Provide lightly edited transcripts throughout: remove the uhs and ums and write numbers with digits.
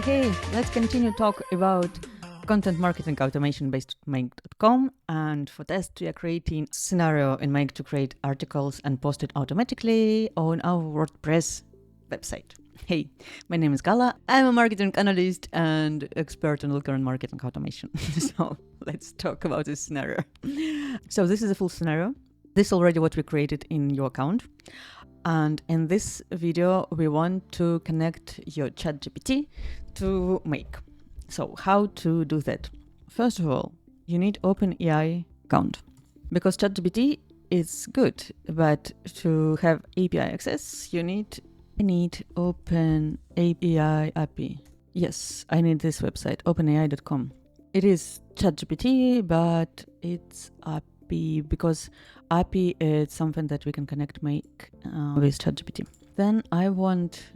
Hey, let's continue talk about content marketing automation based on Make.com. And for this, we are creating scenario in Make to create articles and post it automatically on our WordPress website. Hey, my name is Gala. I'm a marketing analyst and expert on local and marketing automation. So let's talk about this scenario. So this is a full scenario. This is already what we created in your account. And in this video, we want to connect your ChatGPT to Make. So how to do that? First of all, you need OpenAI account because ChatGPT is good, but to have API access, you need OpenAI API. Yes, I need this website, openai.com. It is ChatGPT, but it's API because API is something that we can connect Make with ChatGPT. Then I want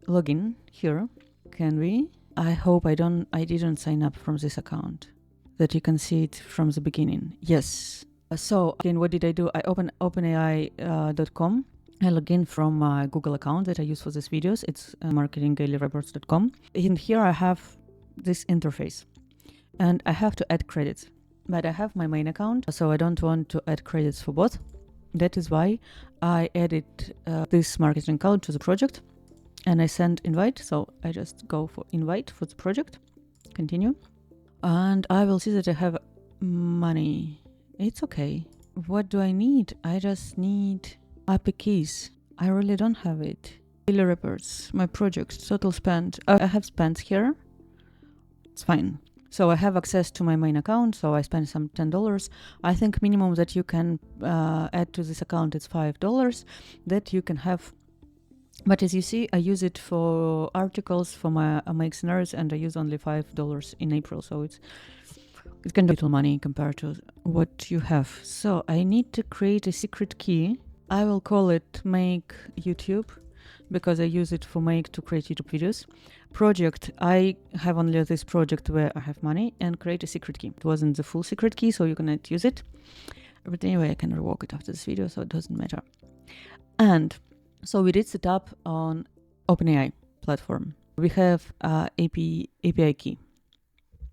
login here. Can we? I hope I didn't sign up from this account, that you can see it from the beginning. Yes. So again, what did I do? I open openai.com. I log in from my Google account that I use for these videos. It's marketingdailyreports.com. In here, I have this interface and I have to add credits. But I have my main account, so I don't want to add credits for both. That is why I added this marketing account to the project and I send invite. So I just go for invite for the project, continue. And I will see that I have money. It's okay. What do I need? I just need API keys. I really don't have it. Daily reports, my project, total spend. I have spent here. It's fine. So I have access to my main account, so I spend some $10. I think minimum that you can add to this account is $5 that you can have. But as you see, I use it for articles for my Make scenarios, and I use only $5 in April. So it's kind of little money compared to what you have. So I need to create a secret key. I will call it Make YouTube, because I use it for Make to create YouTube videos. Project, I have only this project where I have money, and create a secret key. It wasn't the full secret key, so you cannot use it. But anyway, I can revoke it after this video, so it doesn't matter. And so we did set up on OpenAI platform. We have API key,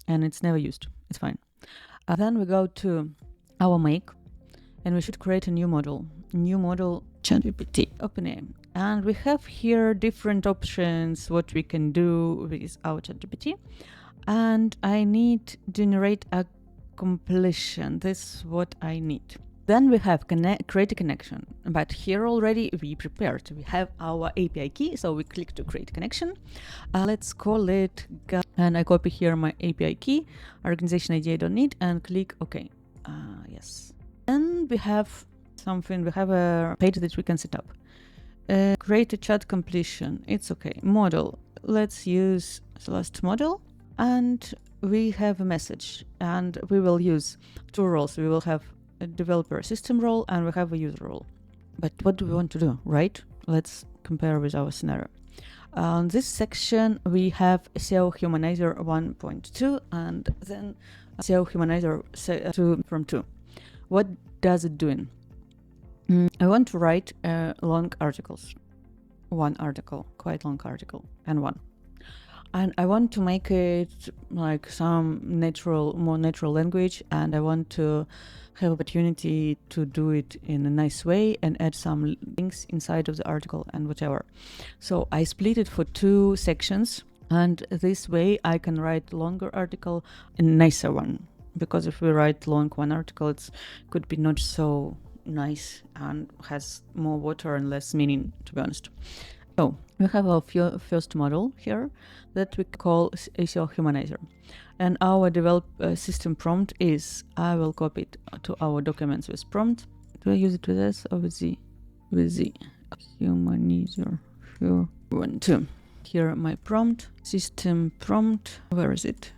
and it's never used. It's fine. Then we go to our Make, and we should create a new model. ChatGPT, OpenAI. And we have here different options, what we can do with our ChatGPT. And I need to generate a completion. This is what I need. Then we have create a connection. But here already we prepared. We have our API key, so we click to create connection. Let's call it, and I copy here my API key, organization ID I don't need, and click OK. Yes. Then we have something, we have a page that we can set up. Create a chat completion. It's okay. Model. Let's use the last model. And we have a message. And we will use two roles. We will have a developer system role and we have a user role. But what do we want to do, right? Let's compare with our scenario. On this section, we have SEO Humanizer 1.2 and then SEO Humanizer 2 from 2. What does it do? I want to write long articles. One article, quite long article, and one. And I want to make it like some more natural language, and I want to have opportunity to do it in a nice way and add some links inside of the article and whatever. So I split it for two sections, and this way I can write longer article and nicer one. Because if we write long one article, it could be not so nice and has more water and less meaning, to be honest. So we have our first model here that we call SEO Humanizer, and our system prompt is, I will copy it to our documents with prompt. Do I use it with S or with Z? With Z. Humanizer 1.2. Here my prompt, system prompt. Where is it?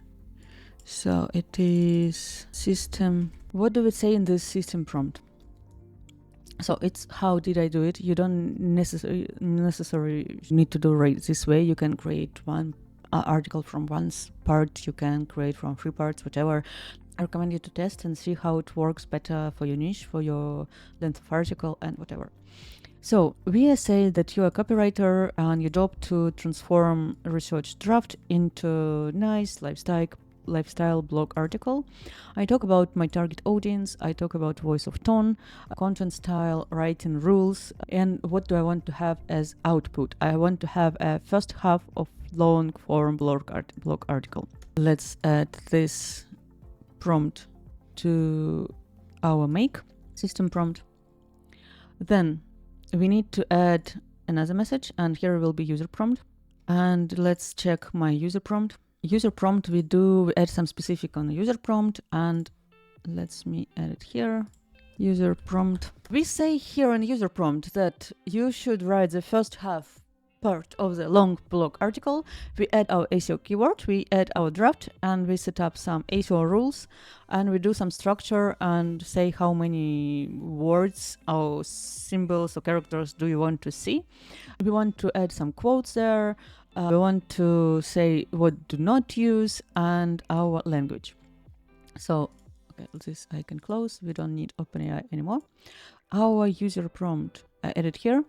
So it is system. What do we say in this system prompt? So it's how did I do it? You don't necessarily need to do it this way. You can create one article from one part. You can create from 3 parts, whatever. I recommend you to test and see how it works better for your niche, for your length of article and whatever. So we say that you're a copywriter and your job to transform a research draft into nice lifestyle blog article. I talk about my target audience, I talk about voice of tone, content style, writing rules, and what do I want to have as output. I want to have a first half of long form blog article. Let's add this prompt to our make system prompt. Then we need to add another message, and here will be user prompt. And let's check my user prompt. User prompt, we add some specific on the user prompt, and let me add it here. User prompt. We say here in user prompt that you should write the first half part of the long blog article. We add our SEO keyword, we add our draft, and we set up some SEO rules, and we do some structure and say how many words or symbols or characters do you want to see. We want to add some quotes there. We want to say what do not use and our language. So okay, this I can close. We don't need OpenAI anymore. Our user prompt I added here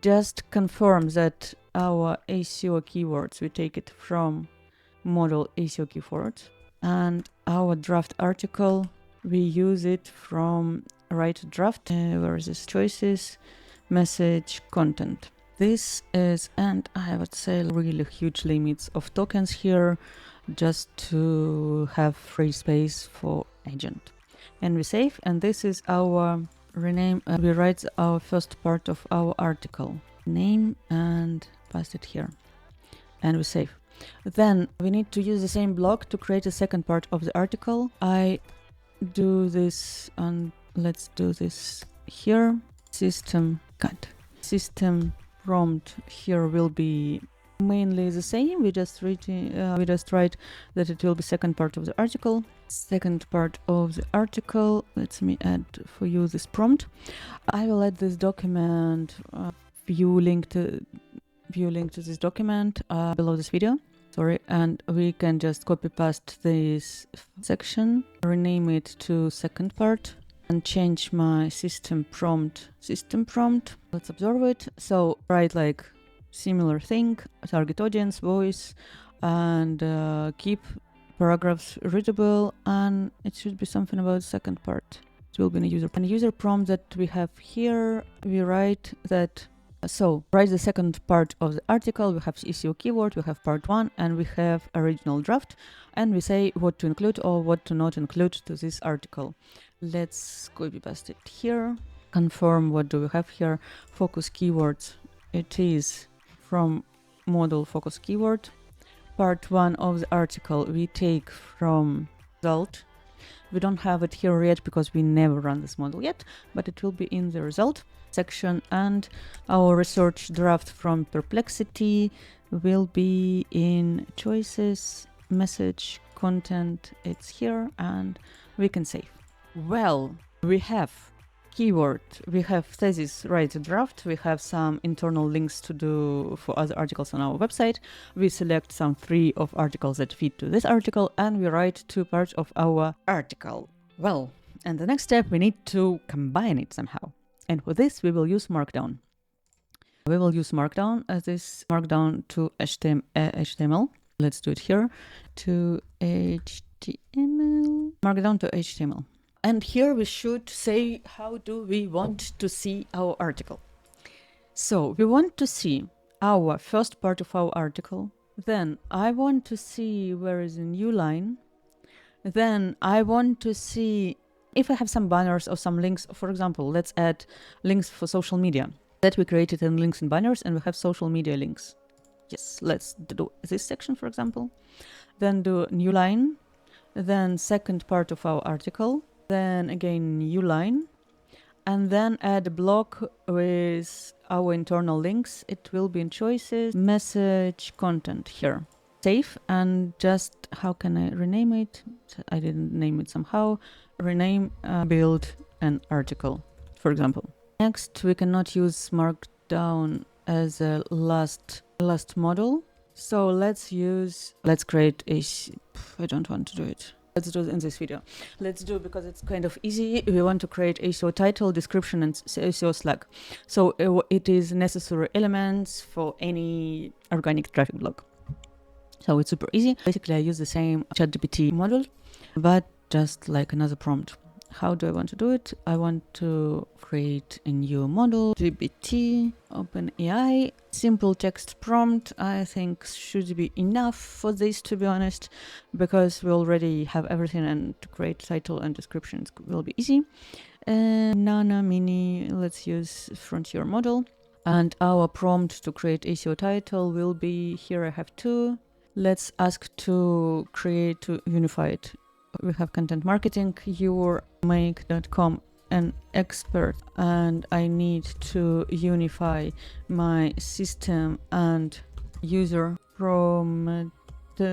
just confirms that our SEO keywords, we take it from model SEO keywords, and our draft article, we use it from write draft, where is this choices, message, content. This is, and I would say really huge limits of tokens here just to have free space for agent. And we save, and this is our rename. We write our first part of our article, name, and paste it here, and we save. Then we need to use the same block to create a second part of the article. I do this, and let's do this here. System cut. System prompt here will be mainly the same. We just write that it will be second part of the article. Second part of the article. Let me add for you this prompt. I will add this document, view link to this document below this video. Sorry, and we can just copy paste this section, rename it to second part, and change my system prompt. Let's observe it. So write like similar thing, target audience, voice, and keep paragraphs readable, and it should be something about the second part. It will be in a user prompt that we have here. We write that. So write the second part of the article. We have SEO keyword, we have part 1, and we have original draft, and we say what to include or what to not include to this article. Let's copy paste it here. Confirm what do we have here. Focus keywords. It is from model focus keyword. Part 1 of the article we take from result. We don't have it here yet because we never run this model yet, but it will be in the result section, and our research draft from Perplexity will be in choices, message, content. It's here, and we can save. Well, we have keyword, we have thesis write draft, we have some internal links to do for other articles on our website. We select some 3 of articles that fit to this article, and we write 2 parts of our article. Well, and the next step, we need to combine it somehow. And for this, we will use Markdown. We will use Markdown as this Markdown to HTML. Let's do it here to HTML. Markdown to HTML. And here we should say how do we want to see our article. So we want to see our first part of our article. Then I want to see where is a new line. Then I want to see if I have some banners or some links. For example, let's add links for social media that we created in links and banners, and we have social media links. Yes, let's do this section, for example. Then do new line. Then second part of our article. Then again new line, and then add a block with our internal links. It will be in choices, message, content here. Save, and just how can I rename it? I didn't name it somehow. Rename, build an article, for example. Next, we cannot use Markdown as a last model. So let's create a, I don't want to do it. Let's do it in this video. Let's do, because it's kind of easy. We want to create SEO title, description, and SEO slug. So it is necessary elements for any organic traffic blog. So it's super easy. Basically, I use the same ChatGPT model, but just like another prompt. How do I want to do it? I want to create a new model, GPT, OpenAI, simple text prompt. I think should be enough for this, to be honest, because we already have everything, and to create title and descriptions will be easy. Nana Mini, let's use frontier model. And our prompt to create SEO title will be, here I have two. Let's ask to create, to unify it. We have content marketing, your make.com, an expert, and I need to unify my system and user prompt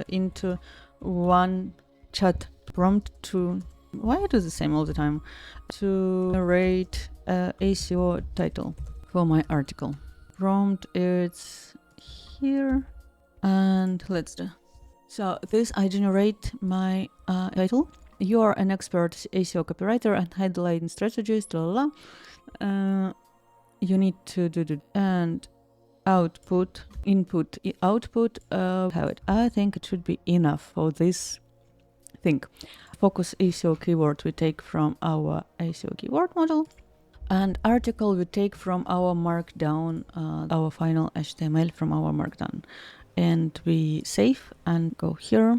into one chat prompt to, why I do the same all the time, to generate a SEO title for my article. Prompt is here, and let's do. So this, I generate my title. You are an expert SEO copywriter and headline strategist, you need to do the and output, input, output, have it. I think it should be enough for this thing. Focus SEO keyword we take from our SEO keyword model, and article we take from our markdown, our final HTML from our markdown. And we save and go here.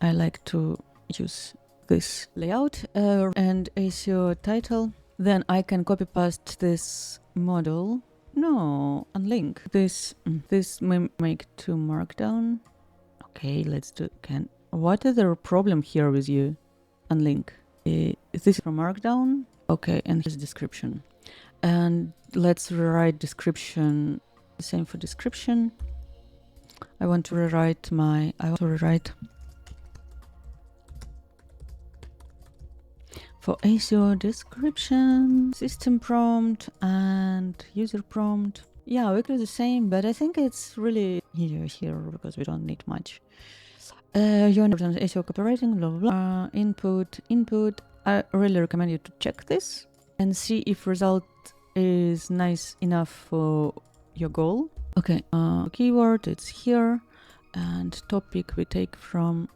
I like to use this layout and SEO title. Then I can copy paste this model. No, unlink this. This may make to markdown. Okay, let's do. What is the problem here with you? Unlink. Is this from markdown? Okay, and here's description. And let's rewrite description. Same for description. I want to rewrite for SEO description, system prompt, and user prompt. Yeah, we do the same, but I think it's really easier here because we don't need much. You understand SEO copywriting, blah, blah, blah. Input. I really recommend you to check this and see if result is nice enough for your goal. Okay, keyword, it's here, and topic we take from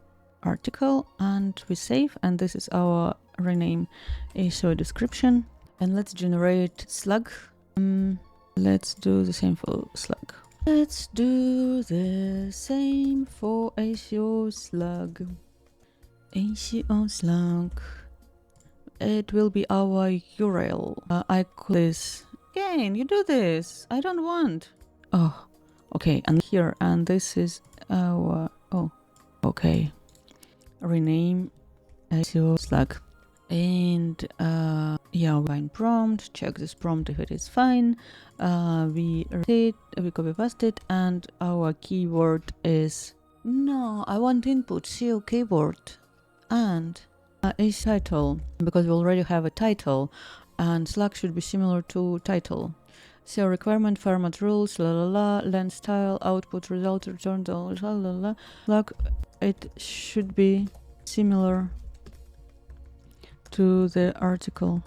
article, and we save, and this is our rename SEO description. And let's generate slug. Let's do the same for slug. Let's do the same for SEO slug. SEO slug. It will be our URL. I call this. Again, you do this. I don't want. Oh, okay, and here, and this is our, okay, rename SEO slug. And yeah, find prompt, check this prompt if it is fine. We copy paste it, and our keyword is, no, I want input SEO keyword and a title, because we already have a title, and slug should be similar to title. SEO requirement, format rules, length, style, output, result, return, slug, it should be similar to the article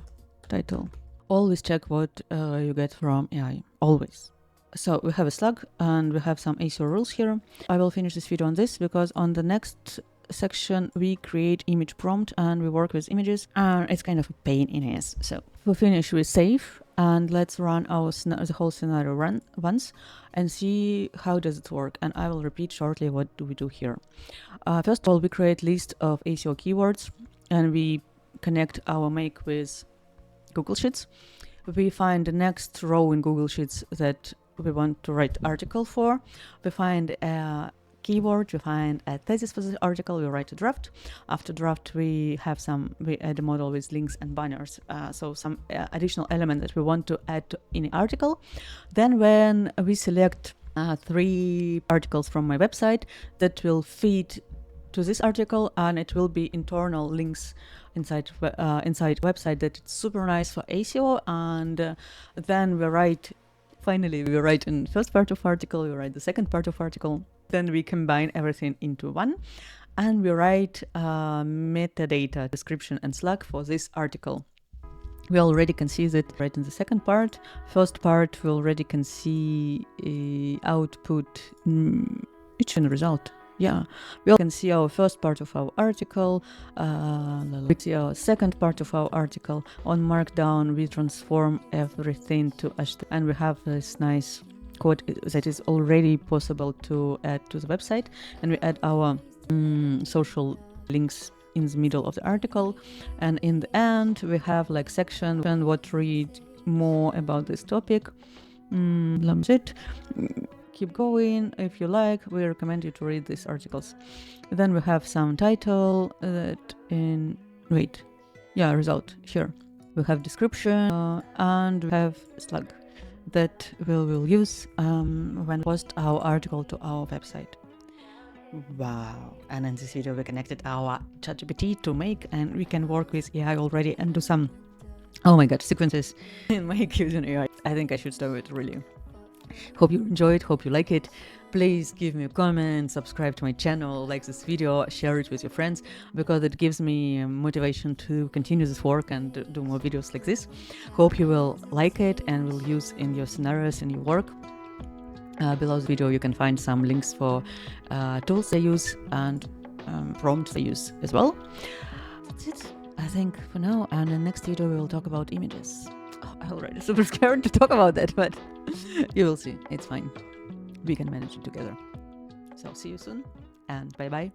title. Always check what you get from AI, always. So we have a slug, and we have some SEO rules here. I will finish this video on this, because on the next section we create image prompt and we work with images, and it's kind of a pain in the ass. So we finish with save, and let's run our the whole scenario once and see how does it work, and I will repeat shortly what do we do here. First of all, we create list of SEO keywords, and we connect our make with Google Sheets. We find the next row in Google Sheets that we want to write article for. We find a keyword, we find a thesis for the article, we write a draft. After draft, we add a model with links and banners, so some additional element that we want to add in the article. Then when we select 3 articles from my website that will feed to this article, and it will be internal links inside website that it's super nice for SEO, and then we write in first part of article, we write the second part of article, then we combine everything into one, and we write metadata description and slug for this article. We already can see that right in the second part. First part, we already can see output, each and result. Yeah, we can see our first part of our article. We see our second part of our article. On Markdown, we transform everything to HTML, and we have this nice code that is already possible to add to the website. And we add our social links in the middle of the article, and in the end we have like section and what read more about this topic. That's it. Keep going if you like. We recommend you to read these articles. Then we have some title that in result here. We have description and we have slug that we will use when we post our article to our website. Wow. And in this video we connected our ChatGPT to make, and we can work with AI already and do some, oh my god, sequences in make using AI. I think I should stop it, really. Hope you enjoyed, hope you like it. Please give me a comment, subscribe to my channel, like this video, share it with your friends, because it gives me motivation to continue this work and do more videos like this. Hope you will like it and will use in your scenarios and your work. Below the video you can find some links for tools I use and prompts I use as well. That's it, I think, for now, and in the next video we will talk about images. I'm already super scared to talk about that, but you will see, it's fine. We can manage it together. So see you soon, and bye bye.